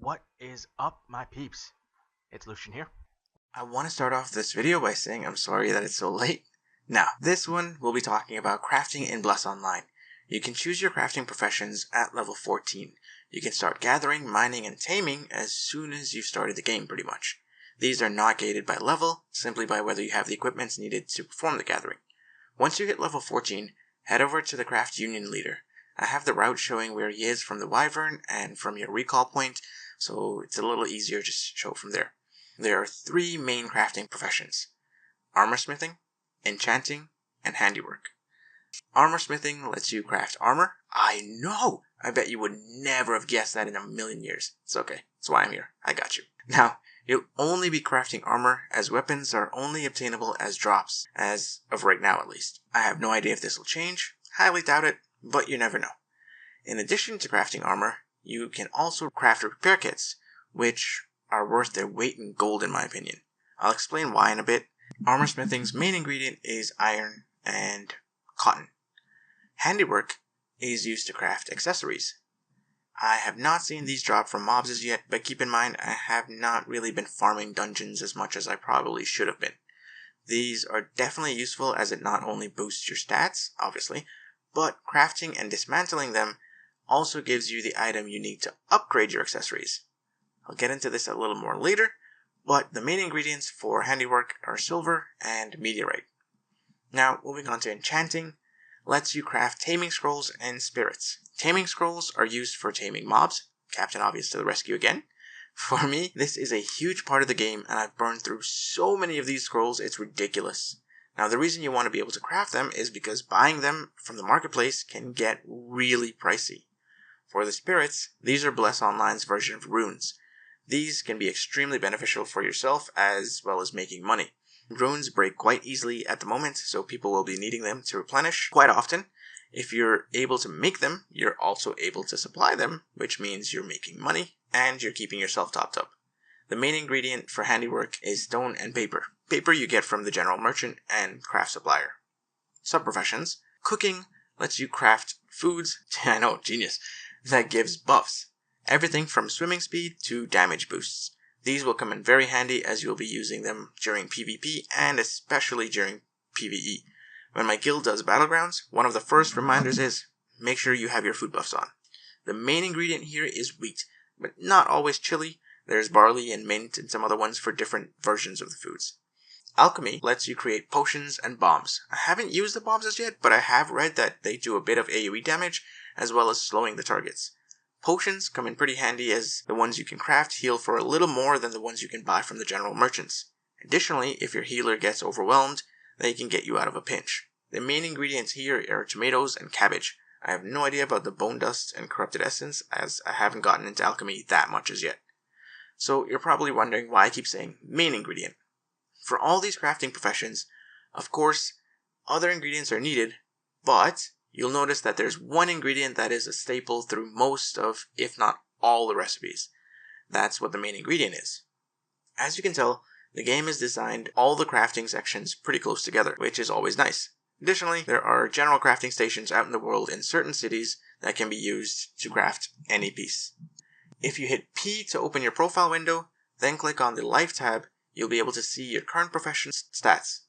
What is up, my peeps? It's Lucian here. I want to start off this video by saying I'm sorry that it's so late. Now, this one we'll be talking about crafting in Bless Online. You can choose your crafting professions at level 14. You can start gathering, mining, and taming as soon as you've started the game pretty much. These are not gated by level, simply by whether you have the equipment needed to perform the gathering. Once you hit level 14, head over to the Craft Union Leader. I have the route showing where he is from the Wyvern and from your recall point, so it's a little easier to show from there. There are three main crafting professions: Armorsmithing, Enchanting, and Handiwork. Armorsmithing lets you craft armor. I know! I bet you would never have guessed that in a million years. It's okay. That's why I'm here. I got you. Now, you'll only be crafting armor as weapons are only obtainable as drops, as of right now at least. I have no idea if this will change. Highly doubt it, but you never know. In addition to crafting armor, you can also craft repair kits, which are worth their weight in gold in my opinion. I'll explain why in a bit. Armorsmithing's main ingredient is iron and cotton. Handiwork is used to craft accessories. I have not seen these drop from mobs as yet, but keep in mind I have not really been farming dungeons as much as I probably should have been. These are definitely useful as it not only boosts your stats, obviously, but crafting and dismantling them also gives you the item you need to upgrade your accessories. I'll get into this a little more later, but the main ingredients for Handiwork are silver and meteorite. Now, moving on to Enchanting, lets you craft taming scrolls and spirits. Taming scrolls are used for taming mobs. Captain Obvious to the rescue again. For me, this is a huge part of the game, and I've burned through so many of these scrolls, it's ridiculous. Now, the reason you want to be able to craft them is because buying them from the marketplace can get really pricey. For the spirits, these are Bless Online's version of runes. These can be extremely beneficial for yourself as well as making money. Runes break quite easily at the moment, so people will be needing them to replenish quite often. If you're able to make them, you're also able to supply them, which means you're making money and you're keeping yourself topped up. The main ingredient for Handiwork is stone and paper. Paper you get from the general merchant and craft supplier. Subprofessions. Cooking lets you craft foods, I know, genius, that gives buffs. Everything from swimming speed to damage boosts. These will come in very handy as you'll be using them during PvP and especially during PvE. When my guild does battlegrounds, one of the first reminders is, make sure you have your food buffs on. The main ingredient here is wheat, but not always chili. There's barley and mint and some other ones for different versions of the foods. Alchemy lets you create potions and bombs. I haven't used the bombs as yet, but I have read that they do a bit of AoE damage as well as slowing the targets. Potions come in pretty handy as the ones you can craft heal for a little more than the ones you can buy from the general merchants. Additionally, if your healer gets overwhelmed, they can get you out of a pinch. The main ingredients here are tomatoes and cabbage. I have no idea about the bone dust and corrupted essence as I haven't gotten into alchemy that much as yet. So you're probably wondering why I keep saying main ingredient. For all these crafting professions, of course, other ingredients are needed, but you'll notice that there's one ingredient that is a staple through most of, if not all, the recipes. That's what the main ingredient is. As you can tell, the game has designed all the crafting sections pretty close together, which is always nice. Additionally, there are general crafting stations out in the world in certain cities that can be used to craft any piece. If you hit P to open your profile window, then click on the Life tab, you'll be able to see your current profession's stats.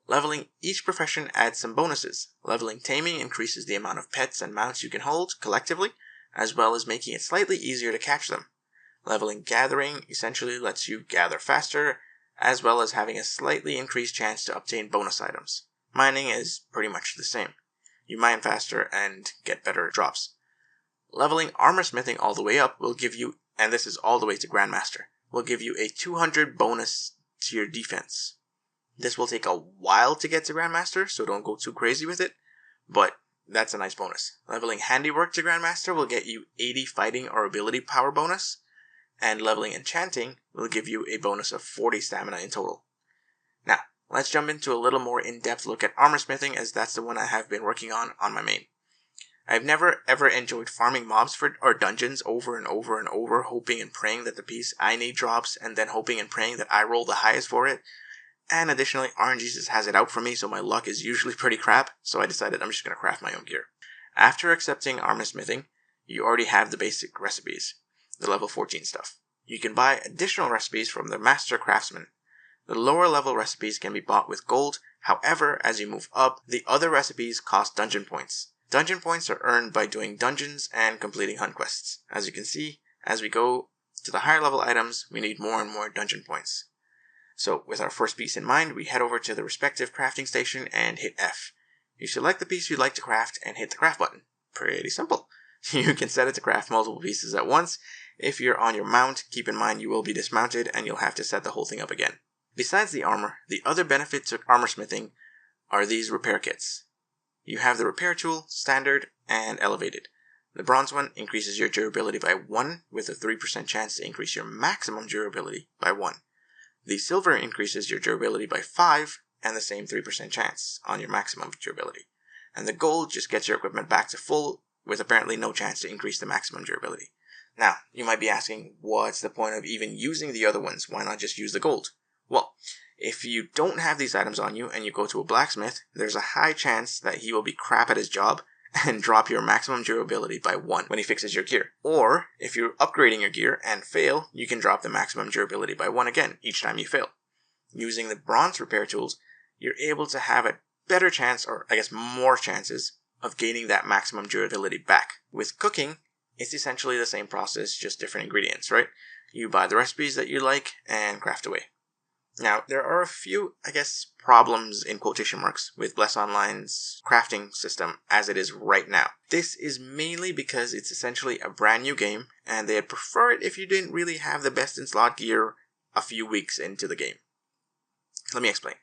Leveling each profession adds some bonuses. Leveling Taming increases the amount of pets and mounts you can hold collectively, as well as making it slightly easier to catch them. Leveling Gathering essentially lets you gather faster, as well as having a slightly increased chance to obtain bonus items. Mining is pretty much the same. You mine faster and get better drops. Leveling Armorsmithing all the way up will give you, and this is all the way to Grandmaster, will give you a 200 bonus to your defense. This will take a while to get to Grandmaster, so don't go too crazy with it, but that's a nice bonus. Leveling Handiwork to Grandmaster will get you 80 fighting or ability power bonus, and leveling Enchanting will give you a bonus of 40 stamina in total. Now, let's jump into a little more in-depth look at Armorsmithing, as that's the one I have been working on my main. I've never ever enjoyed farming mobs or dungeons over and over and over, hoping and praying that the piece I need drops, and then hoping and praying that I roll the highest for it. And additionally, RNG has it out for me, so my luck is usually pretty crap, so I decided I'm just going to craft my own gear. After accepting Armorsmithing, you already have the basic recipes. the level 14 stuff. You can buy additional recipes from the Master Craftsman. The lower level recipes can be bought with gold, however, as you move up, the other recipes cost dungeon points. Dungeon points are earned by doing dungeons and completing hunt quests. As you can see, as we go to the higher level items, we need more and more dungeon points. So with our first piece in mind, we head over to the respective crafting station and hit F. You select the piece you'd like to craft and hit the craft button. Pretty simple. You can set it to craft multiple pieces at once. If you're on your mount, keep in mind you will be dismounted and you'll have to set the whole thing up again. Besides the armor, the other benefits of armorsmithing are these repair kits. You have the repair tool, standard, and elevated. The bronze one increases your durability by 1 with a 3% chance to increase your maximum durability by 1. The silver increases your durability by 5 and the same 3% chance on your maximum durability. And the gold just gets your equipment back to full with apparently no chance to increase the maximum durability. Now, you might be asking, what's the point of even using the other ones? Why not just use the gold? Well, if you don't have these items on you and you go to a blacksmith, there's a high chance that he will be crap at his job and drop your maximum durability by 1 when he fixes your gear. Or, if you're upgrading your gear and fail, you can drop the maximum durability by 1 again each time you fail. Using the bronze repair tools, you're able to have a better chance, or I guess more chances, of gaining that maximum durability back. With cooking, it's essentially the same process, just different ingredients, right? You buy the recipes that you like and craft away. Now, there are a few, problems in quotation marks with Bless Online's crafting system as it is right now. This is mainly because it's essentially a brand new game, and they'd prefer it if you didn't really have the best in slot gear a few weeks into the game. Let me explain.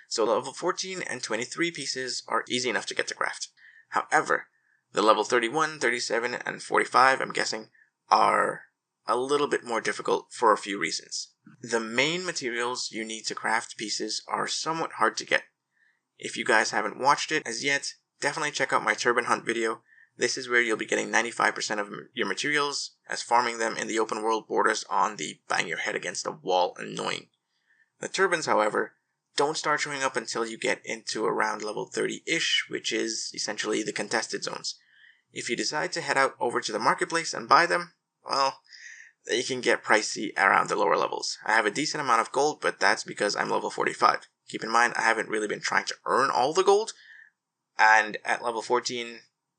So level 14 and 23 pieces are easy enough to get to craft. However, the level 31, 37, and 45, I'm guessing, are a little bit more difficult for a few reasons. The main materials you need to craft pieces are somewhat hard to get. If you guys haven't watched it as yet, definitely check out my turban hunt video. This is where you'll be getting 95% of your materials, as farming them in the open world borders on the bang your head against a wall annoying. The turbans, however, don't start showing up until you get into around level 30-ish, which is essentially the contested zones. If you decide to head out over to the marketplace and buy them, well, they can get pricey around the lower levels. I have a decent amount of gold, but that's because I'm level 45. Keep in mind, I haven't really been trying to earn all the gold, and at level 14,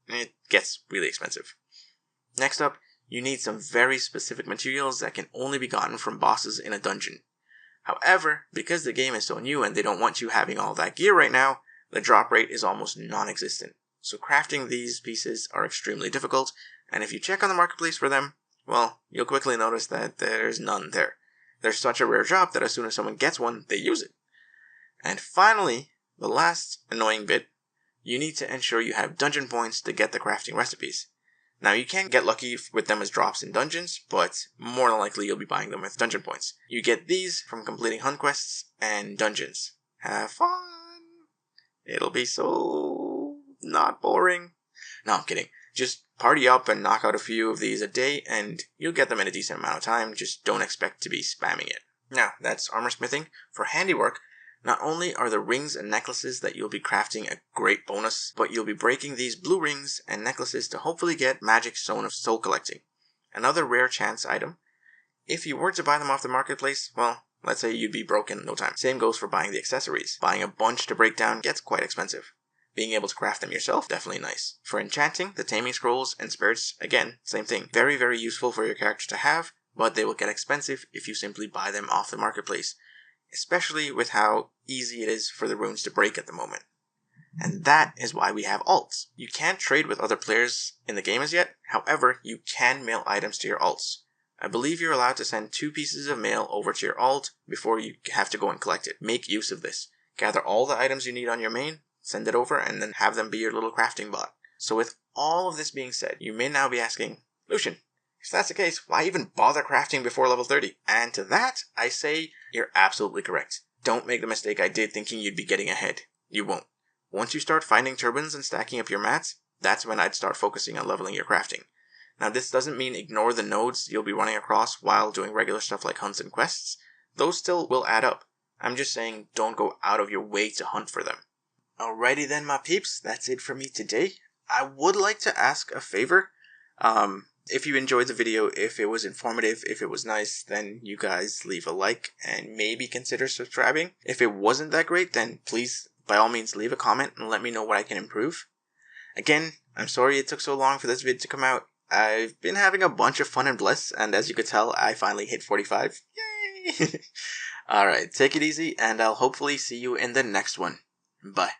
it gets really expensive. Next up, you need some very specific materials that can only be gotten from bosses in a dungeon. However, because the game is so new and they don't want you having all that gear right now, the drop rate is almost non-existent. So crafting these pieces are extremely difficult, and if you check on the marketplace for them, well, you'll quickly notice that there's none there. They're such a rare drop that as soon as someone gets one, they use it. And finally, the last annoying bit, you need to ensure you have dungeon points to get the crafting recipes. Now, you can get lucky with them as drops in dungeons, but more than likely you'll be buying them with dungeon points. You get these from completing hunt quests and dungeons. Have fun! It'll be so not boring. No, I'm kidding. Just party up and knock out a few of these a day, and you'll get them in a decent amount of time. Just don't expect to be spamming it. Now, that's Armorsmithing. For Handiwork, not only are the rings and necklaces that you'll be crafting a great bonus, but you'll be breaking these blue rings and necklaces to hopefully get Magic Stone of Soul Collecting. Another rare chance item. If you were to buy them off the marketplace, well, let's say you'd be broke in no time. Same goes for buying the accessories. Buying a bunch to break down gets quite expensive. Being able to craft them yourself, definitely nice. For enchanting, the taming scrolls and spirits, again, same thing. Very, very useful for your character to have, but they will get expensive if you simply buy them off the marketplace. Especially with how easy it is for the runes to break at the moment. And that is why we have alts. You can't trade with other players in the game as yet, however, you can mail items to your alts. I believe you're allowed to send 2 pieces of mail over to your alt before you have to go and collect it. Make use of this. Gather all the items you need on your main, send it over, and then have them be your little crafting bot. So with all of this being said, you may now be asking, Lucian, if that's the case, why even bother crafting before level 30? And to that, I say, you're absolutely correct. Don't make the mistake I did thinking you'd be getting ahead. You won't. Once you start finding turbans and stacking up your mats, that's when I'd start focusing on leveling your crafting. Now, this doesn't mean ignore the nodes you'll be running across while doing regular stuff like hunts and quests. Those still will add up. I'm just saying don't go out of your way to hunt for them. Alrighty then, my peeps, that's it for me today. I would like to ask a favor. If you enjoyed the video, if it was informative, if it was nice, then you guys leave a like and maybe consider subscribing. If it wasn't that great, then please, by all means, leave a comment and let me know what I can improve. Again, I'm sorry it took so long for this vid to come out. I've been having a bunch of fun in Bliss, and as you could tell, I finally hit 45. Yay! Alright, take it easy, and I'll hopefully see you in the next one. Bye.